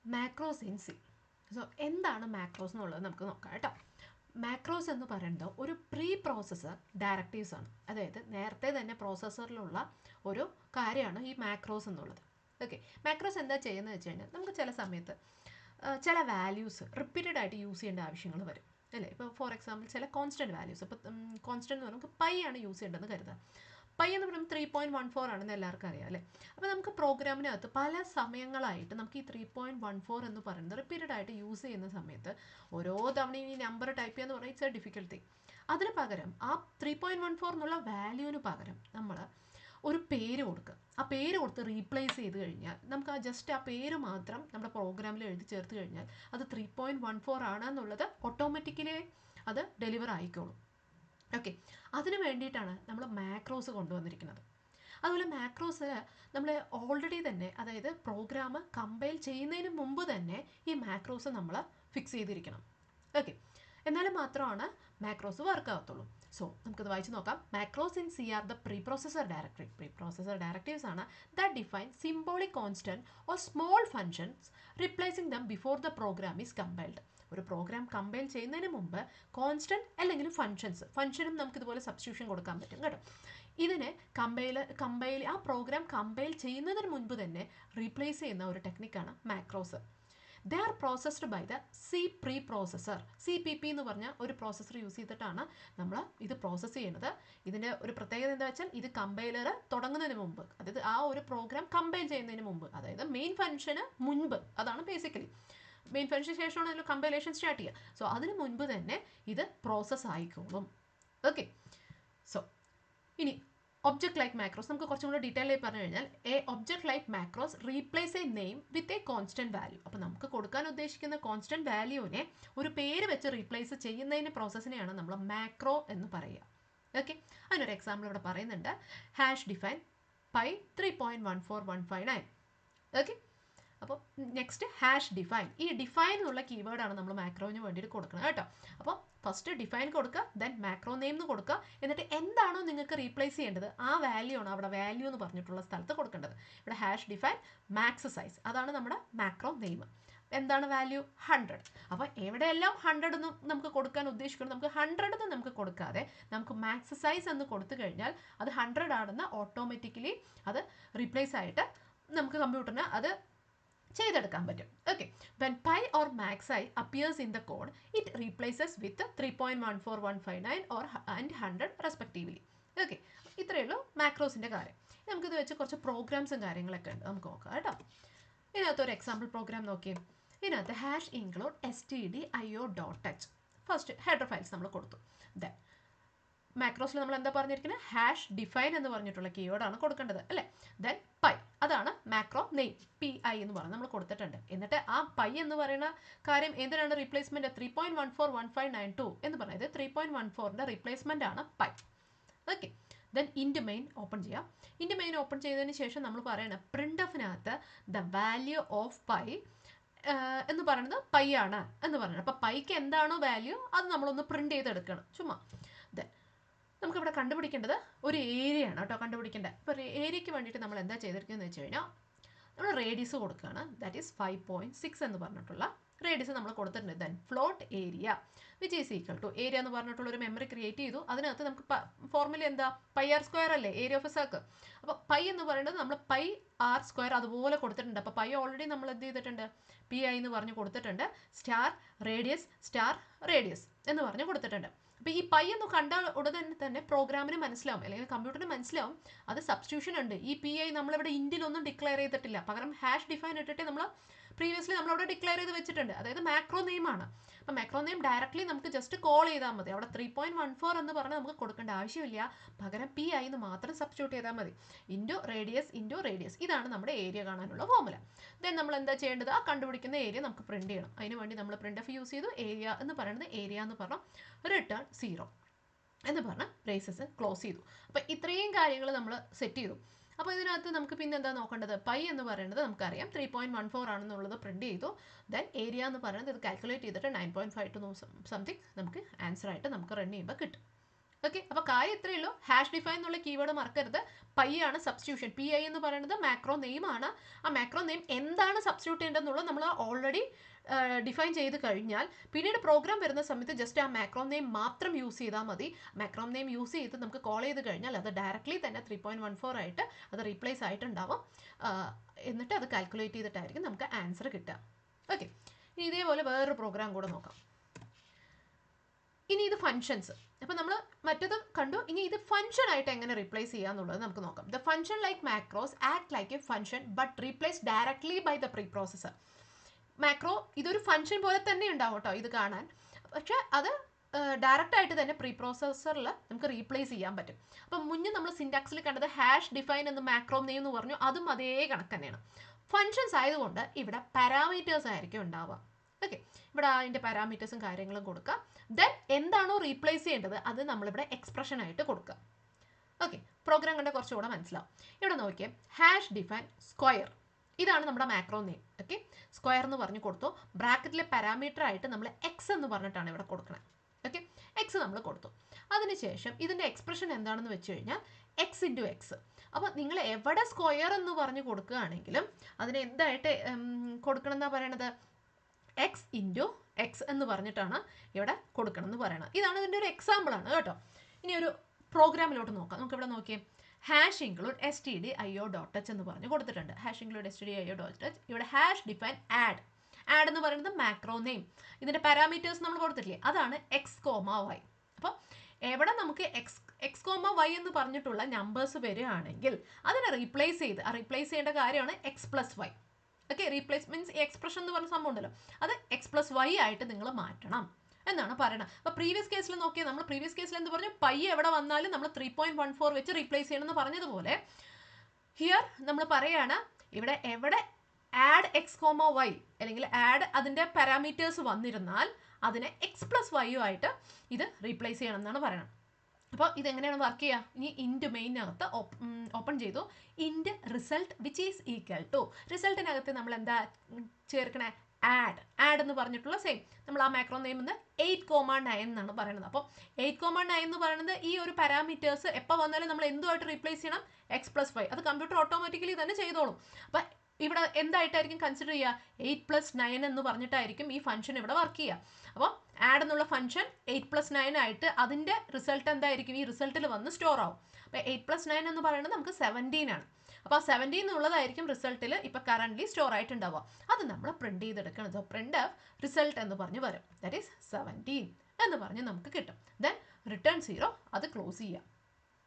Macros in C. So എന്താണ് macros എന്നുള്ളത് നമുക്ക് നോക്കാം കേട്ടോ. മാക്രോസ് എന്ന് പറയുന്നത് ഒരു പ്രീ പ്രോസസ്സർ ഡയറക്റ്റീവ്സ് ആണ്. അതായത് നേരത്തെ തന്നെ പ്രോസസ്സറിലുള്ള ഒരു കാര്യമാണ് ഈ മാക്രോസ് എന്നുള്ളത്. ഓക്കെ, മാക്രോസ് എന്താ ചെയ്യുന്നത് വെച്ച് കഴിഞ്ഞാൽ നമുക്ക് ചില സമയത്ത് ചില വാല്യൂസ് റിപ്പീറ്റഡ് ആയിട്ട് യൂസ് ചെയ്യേണ്ട ആവശ്യങ്ങൾ വരും അല്ലേ. ഇപ്പോൾ ഫോർ എക്സാമ്പിൾ ചില കോൺസ്റ്റൻറ്റ് വാല്യൂസ്, ഇപ്പോൾ കോൺസ്റ്റൻറ്റ് എന്ന് പറയുമ്പോൾ പൈ ആണ് യൂസ് ചെയ്യേണ്ടതെന്ന് കരുതാം. പൈ എന്ന് പറയുമ്പോൾ 3.14 ആണെന്ന് എല്ലാവർക്കും അറിയാം അല്ലേ. അപ്പോൾ നമുക്ക് പ്രോഗ്രാമിനകത്ത് പല സമയങ്ങളായിട്ട് നമുക്ക് ഈ 3.14 എന്ന് പറയുന്നത് റിപ്പീറ്റഡ് ആയിട്ട് യൂസ് ചെയ്യുന്ന സമയത്ത് ഓരോ തവണയും ഈ നമ്പർ ടൈപ്പ് ചെയ്യാന്ന് പറഞ്ഞാൽ ഇറ്റ്സ് എ ഡിഫിക്കൽട്ട് തിങ്. അതിന് പകരം ആ 3.14 എന്നുള്ള വാല്യൂവിന് പകരം നമ്മൾ ഒരു പേര് കൊടുക്കുക. ആ പേര് കൊടുത്ത് റീപ്ലേസ് ചെയ്ത് കഴിഞ്ഞാൽ നമുക്ക് ആ ജസ്റ്റ് ആ പേര് മാത്രം നമ്മുടെ പ്രോഗ്രാമിൽ എഴുതി ചേർത്ത് കഴിഞ്ഞാൽ അത് 3.14 ആണെന്നുള്ളത് ഓട്ടോമാറ്റിക്കലി അത് ഡെലിവർ ആയിക്കോളും. ഓക്കെ, അതിന് വേണ്ടിയിട്ടാണ് നമ്മൾ മാക്രോസ് കൊണ്ടുവന്നിരിക്കുന്നത്. അതുപോലെ മാക്രോസ് നമ്മൾ ഓൾറെഡി തന്നെ, അതായത് പ്രോഗ്രാം കമ്പൈൽ ചെയ്യുന്നതിന് മുമ്പ് തന്നെ ഈ മാക്രോസ് നമ്മൾ ഫിക്സ് ചെയ്തിരിക്കണം. ഓക്കെ, എന്നാലും മാത്രമാണ് മാക്രോസ് വർക്ക് ആവത്തുള്ളൂ. സോ നമുക്കത് വായിച്ച് നോക്കാം. Macros in C are the preprocessor directory. Preprocessor directives ആണ് that define symbolic constant or small functions replacing them before the program is compiled. ഒരു program compile ചെയ്യുന്നതിന് മുമ്പ് constant അല്ലെങ്കിൽ ഫങ്ഷനും നമുക്ക് ഇതുപോലെ സബ്സ്റ്റിറ്റ്യൂഷൻ കൊടുക്കാൻ പറ്റും കേട്ടോ. ഇതിനെ കമ്പൈൽ ആ പ്രോഗ്രാം കമ്പൈൽ ചെയ്യുന്നതിന് മുൻപ് തന്നെ റീപ്ലേസ് ചെയ്യുന്ന ഒരു ടെക്നിക്കാണ് macros. They are processed by the C preprocessor. CPP എന്ന് പറഞ്ഞ ഒരു പ്രോസസ്സർ യൂസ് ചെയ്തിട്ടാണ് നമ്മൾ ഇത് പ്രോസസ്സ് ചെയ്യുന്നത്. ഇതിൻ്റെ ഒരു പ്രത്യേകത എന്താ വെച്ചാൽ ഇത് കമ്പൈലർ തുടങ്ങുന്നതിന് മുമ്പ്, അതായത് ആ ഒരു പ്രോഗ്രാം കമ്പൈൽ ചെയ്യുന്നതിന് മുമ്പ്, അതായത് മെയിൻ ഫംഗ്ഷന് മുൻപ്, അതാണ് ബേസിക്കലി മെയിൻ ഫംഗ്ഷന് ശേഷമാണ് അതിൽ കമ്പൈലേഷൻ സ്റ്റാർട്ട് ചെയ്യുക. സോ അതിന് മുൻപ് തന്നെ ഇത് പ്രോസസ്സ് ആയിക്കോളും. ഓക്കെ, സോ ഇനി ഒബ്ജക്റ്റ് ലൈക്ക് മാക്രോസ് നമുക്ക് കുറച്ചും കൂടെ ഡീറ്റെയിൽ ആയി പറഞ്ഞു കഴിഞ്ഞാൽ A object like macros replace A name with a constant value. അപ്പോൾ നമുക്ക് കൊടുക്കാൻ ഉദ്ദേശിക്കുന്ന കോൺസ്റ്റന്റ് വാല്യൂവിനെ ഒരു പേര് വെച്ച് റീപ്ലേസ് ചെയ്യുന്നതിന് പ്രോസസ്സിനെയാണ് നമ്മൾ മാക്രോ എന്ന് പറയുക. ഓക്കെ, അതിനൊരു എക്സാമ്പിൾ ഇവിടെ പറയുന്നുണ്ട്. Hash define pi 3.14159. ഓക്കെ, അപ്പോൾ നെക്സ്റ്റ് ഹാഷ് ഡിഫൈൻ. ഈ ഡിഫൈൻ എന്നുള്ള കീവേഡാണ് നമ്മൾ മാക്രോവിന് വേണ്ടിയിട്ട് കൊടുക്കുന്നത് കേട്ടോ. അപ്പോൾ ഫസ്റ്റ് ഡിഫൈൻ കൊടുക്കുക, ദെൻ മാക്രോ നെയിം എന്ന് കൊടുക്കുക, എന്നിട്ട് എന്താണോ നിങ്ങൾക്ക് റീപ്ലേസ് ചെയ്യേണ്ടത് ആ വാല്യൂ ആണ് അവിടെ വാല്യൂ എന്ന് പറഞ്ഞിട്ടുള്ള സ്ഥലത്ത് കൊടുക്കേണ്ടത്. ഇവിടെ ഹാഷ് ഡിഫൈൻ മാക്സ് സൈസ്, അതാണ് നമ്മുടെ മാക്രോ നെയിം. എന്താണ് വാല്യൂ? 100. അപ്പോൾ എവിടെയെല്ലാം 100 എന്ന് നമുക്ക് കൊടുക്കാൻ ഉദ്ദേശിക്കുന്നത്, നമുക്ക് 100 എന്ന് നമുക്ക് കൊടുക്കാതെ നമുക്ക് മാക്സ് സൈസ് എന്ന് കൊടുത്തു കഴിഞ്ഞാൽ അത് 100 ആണെന്ന് ഓട്ടോമാറ്റിക്കലി അത് റീപ്ലേസ് ആയിട്ട് നമുക്ക് കമ്പ്യൂട്ടറിന് അത് ചെയ്തെടുക്കാൻ പറ്റും. Okay, when pi or max I appears in the code it replaces with 3.14159 or and 100 respectively. Okay, ഇത്രയേ ഉള്ളൂ മാക്രോസിൻ്റെ കാര്യം. നമുക്കിത് വെച്ച് കുറച്ച് പ്രോഗ്രാംസും കാര്യങ്ങളൊക്കെ ഉണ്ട്, നമുക്ക് നോക്കാം കേട്ടോ. ഇതിനകത്ത് ഒരു എക്സാമ്പിൾ പ്രോഗ്രാം നോക്കിയേ. ഇതിനകത്ത് hash include stdio.h first header files നമ്മൾ കൊടുത്തു. ദെൻ മാക്രോസിൽ നമ്മൾ എന്താ പറഞ്ഞിരിക്കുന്നത്? ഹാഷ് ഡിഫൈൻ എന്ന് പറഞ്ഞിട്ടുള്ള കീവേഡാണ് കൊടുക്കേണ്ടത് അല്ലേ. ദെൻ പൈ, അതാണ് മാക്രോ നെയിം, PI എന്ന് പറഞ്ഞ് നമ്മൾ കൊടുത്തിട്ടുണ്ട്. എന്നിട്ട് ആ പൈ എന്ന് പറയുന്ന കാര്യം എന്തിനാണ് റീപ്ലേസ്മെന്റ്? 3.141592 എന്ന് പറയുന്നത് 3.14ന്റെ റീപ്ലേസ്മെന്റ് ആണ് pi. Okay, then ഇൻറ്റ് main open ചെയ്യാം. ഇൻറ്റ് മെയിൻ ഓപ്പൺ ചെയ്തതിന് ശേഷം നമ്മൾ പറയണം പ്രിന്റ്എഫിനകത്ത് ദ വാല്യൂ ഓഫ് പൈ എന്ന് പറയുന്നത് പൈ ആണ് എന്ന് പറയുന്നത്. അപ്പോൾ പൈക്ക് എന്താണോ വാല്യൂ അത് നമ്മളൊന്ന് പ്രിന്റ് ചെയ്തെടുക്കണം ചുമ്മാ. ദെൻ നമുക്കിവിടെ കണ്ടുപിടിക്കേണ്ടത് ഒരു ഏരിയ ആണ് കേട്ടോ കണ്ടുപിടിക്കേണ്ടത്. അപ്പോൾ ഏരിയയ്ക്ക് വേണ്ടിയിട്ട് നമ്മൾ എന്താ ചെയ്തിരിക്കുന്നത് വെച്ച് കഴിഞ്ഞാൽ നമ്മൾ റേഡിയസ് കൊടുക്കുകയാണ്. ദാറ്റ് ഈസ് 5.6 എന്ന് പറഞ്ഞിട്ടുള്ള റേഡിയസ് നമ്മൾ കൊടുത്തിട്ടുണ്ട്. Then float area which is equal to area എന്ന് പറഞ്ഞിട്ടുള്ള ഒരു മെമ്മറി ക്രിയേറ്റ് ചെയ്തു. അതിനകത്ത് നമുക്ക് ഫോർമുല എന്താ? പൈ ആർ സ്ക്വയർ അല്ലേ ഏരിയ ഓഫ് എ സർക്കിൾ. അപ്പോൾ പൈ എന്ന് പറയുന്നത് നമ്മൾ പൈ ആർ സ്ക്വയർ അതുപോലെ കൊടുത്തിട്ടുണ്ട്. അപ്പോൾ പൈ ഓൾറെഡി നമ്മൾ എന്ത് ചെയ്തിട്ടുണ്ട്? PI എന്ന് പറഞ്ഞ് കൊടുത്തിട്ടുണ്ട്. സ്റ്റാർ റേഡിയസ് എന്ന് പറഞ്ഞ് കൊടുത്തിട്ടുണ്ട്. അപ്പോൾ ഈ പൈ എന്ന് കണ്ടാൽ ഉടനെ തന്നെ പ്രോഗ്രാമിന് മനസ്സിലാവും, അല്ലെങ്കിൽ കമ്പ്യൂട്ടറിന് മനസ്സിലാവും അത് സബ്സ്റ്റിറ്റ്യൂഷൻ ഉണ്ട്. ഈ PI നമ്മളിവിടെ ഇൻറ്റിലൊന്നും ഡിക്ലെയർ ചെയ്തിട്ടില്ല, പകരം ഹാഷ് ഡിഫൈൻ ഇട്ടിട്ട് നമ്മൾ പ്രീവിയസ്ലി നമ്മളവിടെ ഡിക്ലെയർ ചെയ്ത് വെച്ചിട്ടുണ്ട്. അതായത് മാക്രോ നെയിം ആണ്. അപ്പോൾ മാക്രോ നെയിം ഡയറക്റ്റ്ലി നമുക്ക് ജസ്റ്റ് കോൾ ചെയ്താൽ മതി. അവിടെ 3.14 എന്ന് പറഞ്ഞാൽ നമുക്ക് കൊടുക്കേണ്ട ആവശ്യമില്ല, പകരം PI എന്ന് മാത്രം സബ്സ്റ്റിറ്റ്യൂട്ട് ചെയ്താൽ മതി. ഇൻറ്റു റേഡിയസ് ഇതാണ് നമ്മുടെ ഏരിയ കാണാനുള്ള ഫോർമുല. ദെൻ നമ്മൾ എന്താ ചെയ്യേണ്ടത്? ആ കണ്ടുപിടിക്കുന്ന ഏരിയ നമുക്ക് പ്രിന്റ് ചെയ്യണം. അതിന് വേണ്ടി നമ്മൾ പ്രിന്റ് യൂസ് ചെയ്തു. ഏരിയ എന്ന് പറയുന്നത് ഏരിയ എന്ന് പറഞ്ഞാൽ റിട്ടേൺ 0 എന്ന് പറഞ്ഞാൽ ബ്രേസസ് ക്ലോസ് ചെയ്തു. അപ്പോൾ ഇത്രയും കാര്യങ്ങൾ നമ്മൾ സെറ്റ് ചെയ്തു. അപ്പോൾ ഇതിനകത്ത് നമുക്ക് പിന്നെ എന്താ നോക്കേണ്ടത്? പൈ എന്ന് പറയുന്നത് നമുക്കറിയാം 3.14 ആണെന്നുള്ളത് പ്രിന്റ് ചെയ്തു. ദെൻ ഏരിയ എന്ന് പറയുന്നത് ഇത് കാൽക്കുലേറ്റ് ചെയ്തിട്ട് 9.52 സംതിങ് നമുക്ക് ആൻസർ ആയിട്ട് നമുക്ക് റൺ ചെയ്യുമ്പോൾ കിട്ടും. ഓക്കെ, അപ്പോൾ കാര്യം ഇത്രയേ ഉള്ളൂ. ഹാഷ് ഡിഫൈൻ എന്നുള്ള കീവേഡ് മറക്കരുത്. പൈ ആണ് സബ്സ്റ്റിറ്റ്യൂഷൻ. പി ഐ എന്ന് പറയുന്നത് മാക്രോ നെയിം ആണ്. ആ മാക്രോ നെയിം എന്താണ് സബ്സ്റ്റിറ്റ്യൂട്ട് ചെയ്യേണ്ടതെന്നുള്ളത് നമ്മൾ ഓൾറെഡി ഡിഫൈൻ ചെയ്ത് കഴിഞ്ഞാൽ പിന്നീട് പ്രോഗ്രാം വരുന്ന സമയത്ത് ജസ്റ്റ് ആ മാക്രോ നെയിം മാത്രം യൂസ് ചെയ്താൽ മതി. മാക്രോ നെയിം യൂസ് ചെയ്ത് നമുക്ക് കോൾ ചെയ്ത് കഴിഞ്ഞാൽ അത് ഡയറക്റ്റ്ലി തന്നെ 3.14 ആയിട്ട് അത് റീപ്ലേസ് ആയിട്ടുണ്ടാവും. എന്നിട്ട് അത് കാൽക്കുലേറ്റ് ചെയ്തിട്ടായിരിക്കും നമുക്ക് ആൻസർ കിട്ടുക. ഓക്കെ, ഇനി ഇതേപോലെ വേറൊരു പ്രോഗ്രാം കൂടെ നോക്കാം. ഇനി ഇത് ഫങ്ഷൻസ്. അപ്പോൾ നമ്മൾ മറ്റത് കണ്ടു. ഇനി ഇത് ഫംഗ്ഷൻ ആയിട്ട് എങ്ങനെ റീപ്ലേസ് ചെയ്യാന്നുള്ളത് നമുക്ക് നോക്കാം. The function like macros act like a function but replace directly by the preprocessor. Macro ഇതൊരു ഫംഗ്ഷൻ പോലെ തന്നെ ഉണ്ടാവും കേട്ടോ ഇത് കാണാൻ, പക്ഷെ അത് ഡയറക്റ്റ് ആയിട്ട് തന്നെ പ്രീ പ്രോസസറിൽ നമുക്ക് റീപ്ലേസ് ചെയ്യാൻ പറ്റും. അപ്പം മുന്നേ നമ്മൾ സിൻടാക്സിൽ കണ്ടത് ഹാഷ് ഡിഫൈൻ എന്ന് മാക്രോ നെയിം എന്ന് പറഞ്ഞു, അതും അതേ കണക്ക് തന്നെയാണ്. ഫങ്ഷൻസ് ആയതുകൊണ്ട് ഇവിടെ പാരാമീറ്റേഴ്സ് ആയിരിക്കും ഉണ്ടാവുക. ഓക്കെ, ഇവിടെ അതിൻ്റെ പാരാമീറ്റേഴ്സും കാര്യങ്ങളും കൊടുക്കുക. ദെൻ എന്താണോ റീപ്ലേസ് ചെയ്യേണ്ടത് അത് നമ്മളിവിടെ എക്സ്പ്രഷൻ ആയിട്ട് കൊടുക്കുക. ഓക്കെ, പ്രോഗ്രാം കണ്ട കുറച്ചുകൂടെ മനസ്സിലാവും. ഇവിടെ നോക്കിയേ, ഹാഷ് ഡിഫൈൻ സ്ക്വയർ, ഇതാണ് നമ്മുടെ മാക്രോ നെയിം. ഓക്കെ, സ്ക്വയർ എന്ന് പറഞ്ഞു കൊടുത്തു. ബ്രാക്കറ്റിലെ പാരാമീറ്റർ ആയിട്ട് നമ്മൾ എക്സ് എന്ന് പറഞ്ഞിട്ടാണ് ഇവിടെ കൊടുക്കുന്നത്. ഓക്കെ, എക്സ് നമ്മൾ കൊടുത്തു. അതിനുശേഷം ഇതിൻ്റെ എക്സ്പ്രഷൻ എന്താണെന്ന് വെച്ച് കഴിഞ്ഞാൽ എക്സ് ഇൻറ്റു എക്സ്. അപ്പോൾ നിങ്ങൾ എവിടെ സ്ക്വയർ എന്ന് പറഞ്ഞ് കൊടുക്കുകയാണെങ്കിലും അതിന് എന്തായിട്ട് കൊടുക്കണം എന്നാണ് പറയണത്, എക്സ് ഇൻറ്റു എക്സ് എന്ന് പറഞ്ഞിട്ടാണ് ഇവിടെ കൊടുക്കണം എന്ന് പറയണം. ഇതാണ് ഇതിൻ്റെ ഒരു എക്സാമ്പിളാണ് കേട്ടോ. ഇനി ഒരു പ്രോഗ്രാമിലോട്ട് നോക്കാം. നമുക്കിവിടെ നോക്കിയേ, ഹാഷ് ഇൻക്ലൂഡ് stdio.h എന്ന് പറഞ്ഞ് കൊടുത്തിട്ടുണ്ട്. Hash include stdio.h. ഇവിടെ ഹാഷ് ഡിഫൈൻ ആഡ്. ആഡ് എന്ന് പറയുന്നത് മാക്രോ നെയിം. ഇതിൻ്റെ പാരാമീറ്റേഴ്സ് നമ്മൾ കൊടുത്തിട്ടില്ലേ, അതാണ് എക്സ് കോമ വൈ. അപ്പോൾ എവിടെ നമുക്ക് എക്സ് കോമ വൈ എന്ന് പറഞ്ഞിട്ടുള്ള നമ്പേഴ്സ് വരികയാണെങ്കിൽ അതിനെ റീപ്ലേസ് ചെയ്യേണ്ട കാര്യമാണ് x plus y. Okay, replace means expression എന്ന് പറഞ്ഞ സംഭവം ഉണ്ടല്ലോ, അത് എക്സ് പ്ലസ് വൈ ആയിട്ട് നിങ്ങൾ മാറ്റണം എന്നാണ് പറയുന്നത്. അപ്പോൾ പ്രീവിയസ് കേസിൽ നോക്കിയാൽ നമ്മൾ പ്രീവിയസ് കേസിൽ എന്ത് പറഞ്ഞു, പൈ എവിടെ വന്നാലും നമ്മൾ 3.14 വെച്ച് റീപ്ലേസ് ചെയ്യണമെന്ന് പറഞ്ഞതുപോലെ ഹിയർ നമ്മൾ പറയുകയാണ് ഇവിടെ എവിടെ ആഡ് എക്സ് കോമ വൈ അല്ലെങ്കിൽ ആഡ് അതിൻ്റെ പാരാമീറ്റേഴ്സ് വന്നിരുന്നാൽ അതിനെ എക്സ് പ്ലസ് വൈയും ആയിട്ട് ഇത് റീപ്ലേസ് ചെയ്യണം എന്നാണ് പറയുന്നത്. അപ്പോൾ ഇതെങ്ങനെയാണ് വർക്ക് ചെയ്യുക? ഇനി ഇൻറ്റ് മെയിനകത്ത് ഓപ്പൺ ചെയ്തു, int result which is equal to, റിസൾട്ടിനകത്ത് നമ്മൾ എന്താ ചേർക്കണേ, ആഡ് എന്ന് പറഞ്ഞിട്ടുള്ള സെയിം നമ്മൾ ആ മാക്രോ നെയിം 8,9 എന്നാണ് പറയുന്നത്. അപ്പോൾ 8,9 എന്ന് പറയുന്നത് ഈ ഒരു പാരാമീറ്റേഴ്സ് എപ്പോൾ വന്നാലും നമ്മൾ എന്തുമായിട്ട് റീപ്ലേസ് ചെയ്യണം, എക്സ് പ്ലസ് വൈ. അത് കമ്പ്യൂട്ടർ ഓട്ടോമാറ്റിക്കലി തന്നെ ചെയ്തോളും. അപ്പം ഇവിടെ എന്തായിട്ടായിരിക്കും കൺസിഡർ ചെയ്യുക, 8+9 എന്ന് പറഞ്ഞിട്ടായിരിക്കും ഈ ഫംഗ്ഷൻ ഇവിടെ വർക്ക് ചെയ്യുക. അപ്പോൾ ആഡ് എന്നുള്ള ഫംഗ്ഷൻ 8+9 ആയിട്ട് അതിൻ്റെ റിസൾട്ട് എന്തായിരിക്കും, ഈ റിസൾട്ടിൽ വന്ന് സ്റ്റോർ ആവും. അപ്പോൾ 8+9 എന്ന് പറയുന്നത് നമുക്ക് 17 ആണ്. അപ്പോൾ 17 എന്നുള്ളതായിരിക്കും റിസൾട്ടിൽ ഇപ്പോൾ കറൻ്റ്ലി സ്റ്റോർ ആയിട്ടുണ്ടാവുക. അത് നമ്മൾ പ്രിൻറ്റ് ചെയ്തെടുക്കണം. സോ പ്രിൻ്റ് ഓഫ് റിസൾട്ട് എന്ന് പറഞ്ഞ് വരും, ദാറ്റ് ഈസ് 17 എന്ന് പറഞ്ഞ് നമുക്ക് കിട്ടും. ദെൻ റിട്ടേൺ 0, അത് ക്ലോസ് ചെയ്യാം.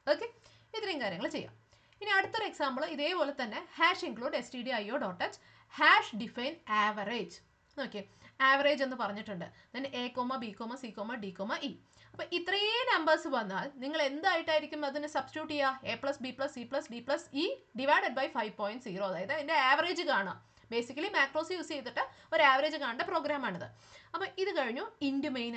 ഓക്കെ, ഇത്രയും കാര്യങ്ങൾ ചെയ്യാം. ഇനി അടുത്തൊരു എക്സാമ്പിൾ ഇതേപോലെ തന്നെ, hash include stdio.h hash define average. നോക്കിയേ, ആവറേജ് എന്ന് പറഞ്ഞിട്ടുണ്ട്. Then a, b, c, d, e. അപ്പോൾ ഇത്രയും നമ്പേഴ്സ് വന്നാൽ നിങ്ങൾ എന്തായിട്ടായിരിക്കും അതിനെ സബ്സ്റ്റിറ്റ്യൂട്ട് ചെയ്യുക, a + b + c + d + e divided by 5.0. അതായത് അതിൻ്റെ ആവറേജ് കാണാം. ബേസിക്കലി മാക്രോസ് യൂസ് ചെയ്തിട്ട് ഒരു ആവറേജ് കാണേണ്ട പ്രോഗ്രാമാണിത്. അപ്പോൾ ഇത് കഴിഞ്ഞു, ഇൻറ്റ് മെയിൻ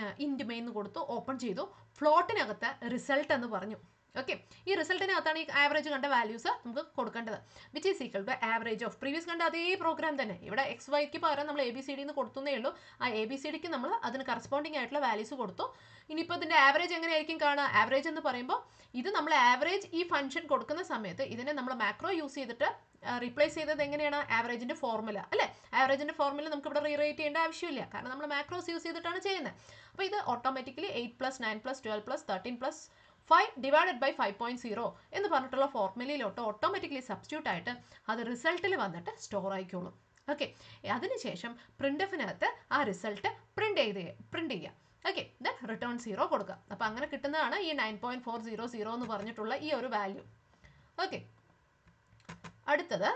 എന്ന് കൊടുത്തു, ഓപ്പൺ ചെയ്തു, ഫ്ലോട്ടിനകത്ത് റിസൾട്ട് എന്ന് പറഞ്ഞു. ഓക്കെ, ഈ റിസൾട്ടിനകത്താണ് ഈ ആവറേജ് കണ്ട വാല്യൂസ് നമുക്ക് കൊടുക്കേണ്ടത്. Which is equal to average of previous കണ്ട അതേ പ്രോഗ്രാം തന്നെ. ഇവിടെ എക്സ് വൈക്ക് പകരം നമ്മൾ ABCD എന്ന് കൊടുത്തേ ഉള്ളൂ. ആ ABCDക്ക് നമ്മൾ അതിന് കറസ്പോണ്ടിങ് ആയിട്ടുള്ള വാല്യൂസ് കൊടുത്തു. ഇനിയിപ്പോൾ ഇതിൻ്റെ ആവറേജ് എങ്ങനെയായിരിക്കും കാണുക, ആവറേജ് എന്ന് പറയുമ്പോൾ ഇത് നമ്മൾ ആവറേജ് ഈ ഫംഗ്ഷൻ കൊടുക്കുന്ന സമയത്ത് ഇതിനെ നമ്മൾ മാക്രോ യൂസ് ചെയ്തിട്ട് റീപ്ലേസ് ചെയ്തത് എങ്ങനെയാണ്, ആവറേജിൻ്റെ ഫോർമുല അല്ലേ. ആവറേജിൻ്റെ ഫോർമുല നമുക്ക് ഇവിടെ റീറൈറ്റ് ചെയ്യേണ്ട ആവശ്യമില്ല, കാരണം നമ്മൾ മാക്രോസ് യൂസ് ചെയ്തിട്ടാണ് ചെയ്യുന്നത്. അപ്പോൾ ഇത് ഓട്ടോമാറ്റിക്കലി 8 + 9 + 12 + 13 + 5 ഡിവൈഡഡ് ബൈ 5.0 എന്ന് പറഞ്ഞിട്ടുള്ള ഫോർമുലയിലോട്ട് ഓട്ടോമാറ്റിക്കലി സബ്സ്റ്റിറ്റ്യൂട്ട് ആയിട്ട് അത് റിസൾട്ടിൽ വന്നിട്ട് സ്റ്റോർ ആയിക്കോളും. ഓക്കെ, അതിനുശേഷം പ്രിൻ്റഫിനകത്ത് ആ റിസൾട്ട് പ്രിൻ്റ് ചെയ്യുക. ഓക്കെ, ദെൻ റിട്ടേൺ 0 കൊടുക്കുക. അപ്പോൾ അങ്ങനെ കിട്ടുന്നതാണ് ഈ 9.400 എന്ന് പറഞ്ഞിട്ടുള്ള ഈ ഒരു വാല്യൂ. ഓക്കെ, അടുത്തത്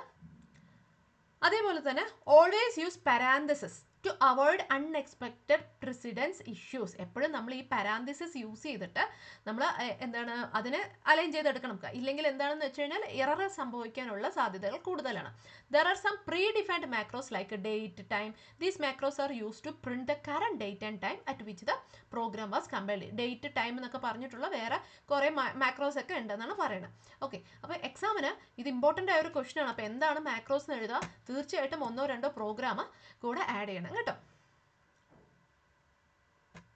അതേപോലെ തന്നെ always use parenthesis to avoid unexpected precedence issues. എപ്പോഴും നമ്മൾ ഈ പാരാന്തസിസ് യൂസ് ചെയ്തിട്ട് നമ്മൾ എന്താണ് അതിനെ അലൈൻ ചെയ്തെടുക്കണം. ഇല്ലെങ്കിൽ എന്താണെന്ന് വെച്ച് കഴിഞ്ഞാൽ എറർ സംഭവിക്കാനുള്ള സാധ്യതകൾ കൂടുതലാണ്. There are some predefined macros like date, time. These macros are use to print the current date and time at which the program was compiled. Date, time എന്നൊക്കെ പറഞ്ഞിട്ടുള്ള വേറെ കുറേ മാക്രോസ് ഒക്കെ ഉണ്ടെന്നാണ് പറയുന്നത്. ഓക്കെ, അപ്പോൾ എക്സാമിന് ഇത് ഇമ്പോർട്ടൻ്റ് ആയ ഒരു ക്വസ്റ്റൻ ആണ്. അപ്പോൾ എന്താണ് മാക്രോസ് എന്ന് എഴുതുക, തീർച്ചയായിട്ടും 1-2 പ്രോഗ്രാം കൂടെ ആഡ് ചെയ്യണം കേട്ടോ.